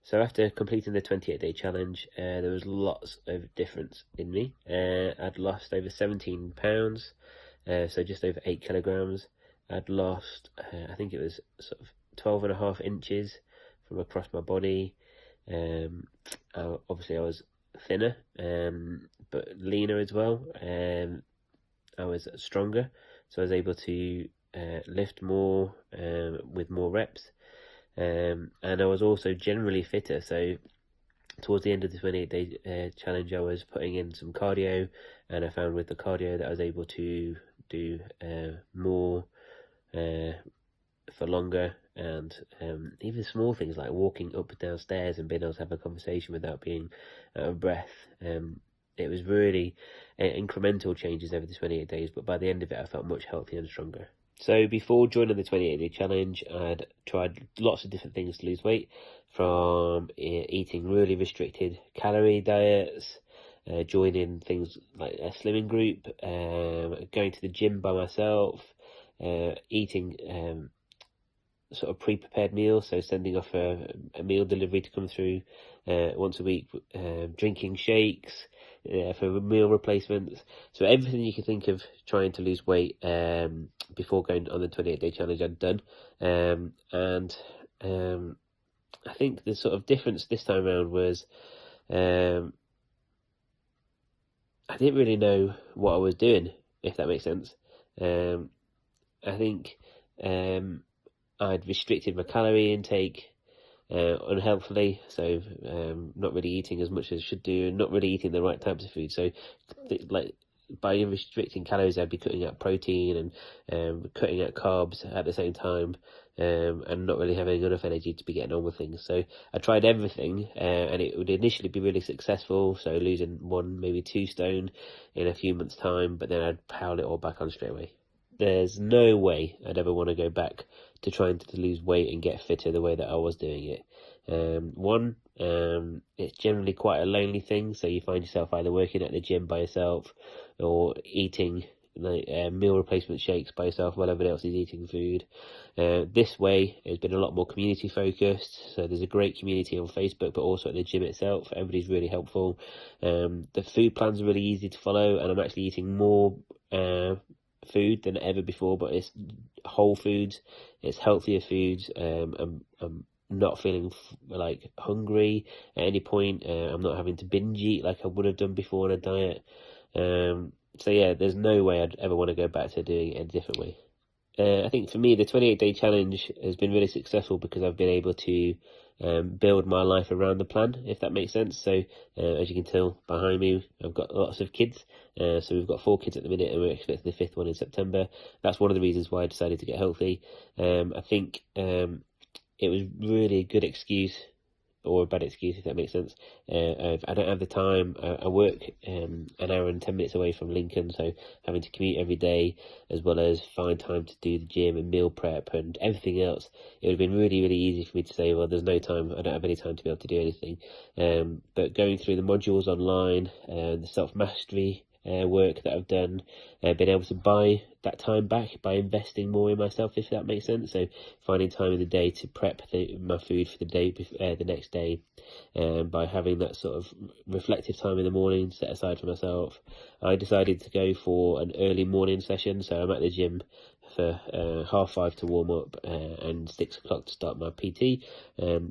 So after completing the 28-day challenge, there was lots of difference in me. I'd lost over 17 pounds, so just over 8 kilograms. I'd lost, I think it was sort of 12.5 inches from across my body. Obviously I was thinner, but leaner as well. I was stronger, so I was able to lift more with more reps. And I was also generally fitter, so towards the end of the 28-day challenge I was putting in some cardio, and I found with the cardio that I was able to do more for longer, and even small things like walking up and down stairs and being able to have a conversation without being out of breath. It was really incremental changes over the 28 days, but by the end of it I felt much healthier and stronger. So before joining the 28-day challenge, I'd tried lots of different things to lose weight, from eating really restricted calorie diets, joining things like a slimming group, going to the gym by myself, eating sort of pre-prepared meals, so sending off a meal delivery to come through once a week, drinking shakes for meal replacements. So everything you can think of trying to lose weight before going on the 28-day challenge I'd done. And I think the sort of difference this time around was I didn't really know what I was doing, if that makes sense. I think I'd restricted my calorie intake unhealthily, so not really eating as much as I should do, and not really eating the right types of food. So like by restricting calories, I'd be cutting out protein and cutting out carbs at the same time, and not really having enough energy to be getting on with things. So I tried everything, and it would initially be really successful, so losing 1, maybe 2 stone in a few months' time, but then I'd pile it all back on straight away. There's no way I'd ever want to go back to trying to lose weight and get fitter the way that I was doing it. It's generally quite a lonely thing, so you find yourself either working at the gym by yourself or eating like meal replacement shakes by yourself while everybody else is eating food. This way it's been a lot more community focused, so there's a great community on Facebook, but also at the gym itself everybody's really helpful. The food plans are really easy to follow, and I'm actually eating more food than ever before, but it's whole foods, it's healthier foods. I'm not feeling like hungry at any point. I'm not having to binge eat like I would have done before on a diet. So yeah, there's no way I'd ever want to go back to doing it a different way. I think for me, the 28-day challenge has been really successful because I've been able to build my life around the plan, if that makes sense. So as you can tell behind me, I've got lots of kids. So we've got 4 kids at the minute, and we're expecting the 5th one in September. That's one of the reasons why I decided to get healthy. I think it was really a good excuse, or a bad excuse, if that makes sense. I don't have the time. I work an hour and 10 minutes away from Lincoln, so having to commute every day, as well as find time to do the gym and meal prep and everything else, it would have been really, really easy for me to say, well, there's no time, I don't have any time to be able to do anything. But going through the modules online, the self-mastery work that I've done, been able to buy that time back by investing more in myself, if that makes sense. So finding time in the day to prep my food for the day, the next day, by having that sort of reflective time in the morning set aside for myself. I decided to go for an early morning session, so I'm at the gym for 5:30 to warm up, and 6 o'clock to start my PT,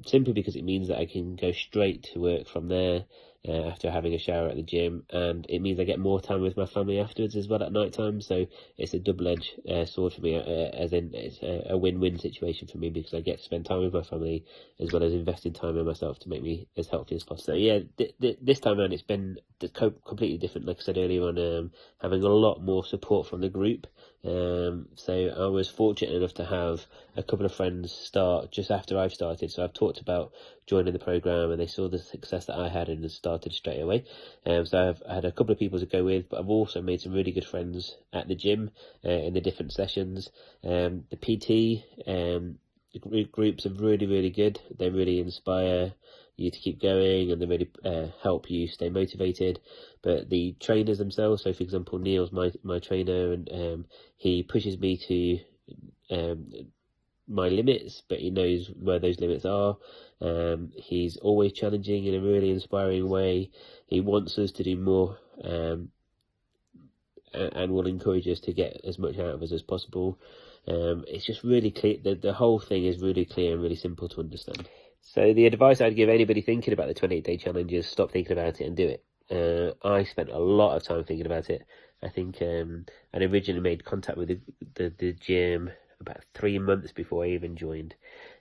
simply because it means that I can go straight to work from there after having a shower at the gym, and it means I get more time with my family afterwards as well at night time. So it's a double-edged sword for me, as in it's a win-win situation for me, because I get to spend time with my family as well as investing time in myself to make me as healthy as possible. So yeah, this time around it's been completely different. Like I said earlier on, having a lot more support from the group. So I was fortunate enough to have a couple of friends start just after I've started, so I've talked about joining the program, and they saw the success that I had and started straight away. So I've had a couple of people to go with, but I've also made some really good friends at the gym in the different sessions. The PT groups are really, really good. They really inspire you to keep going, and they really help you stay motivated. But the trainers themselves, so for example, Neil's my trainer, and he pushes me to my limits, but he knows where those limits are. He's always challenging in a really inspiring way. He wants us to do more, and will encourage us to get as much out of us as possible. It's just really clear. The whole thing is really clear and really simple to understand. So the advice I'd give anybody thinking about the 28-day challenge is stop thinking about it and do it. I spent a lot of time thinking about it. I think I'd originally made contact with the gym about 3 months before I even joined.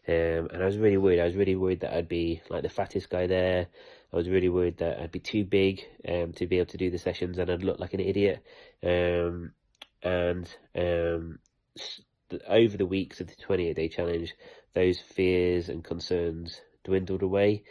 And I was really worried. I was really worried that I'd be like the fattest guy there. I was really worried that I'd be too big to be able to do the sessions, and I'd look like an idiot. And over the weeks of the 28-day challenge, those fears and concerns dwindled away.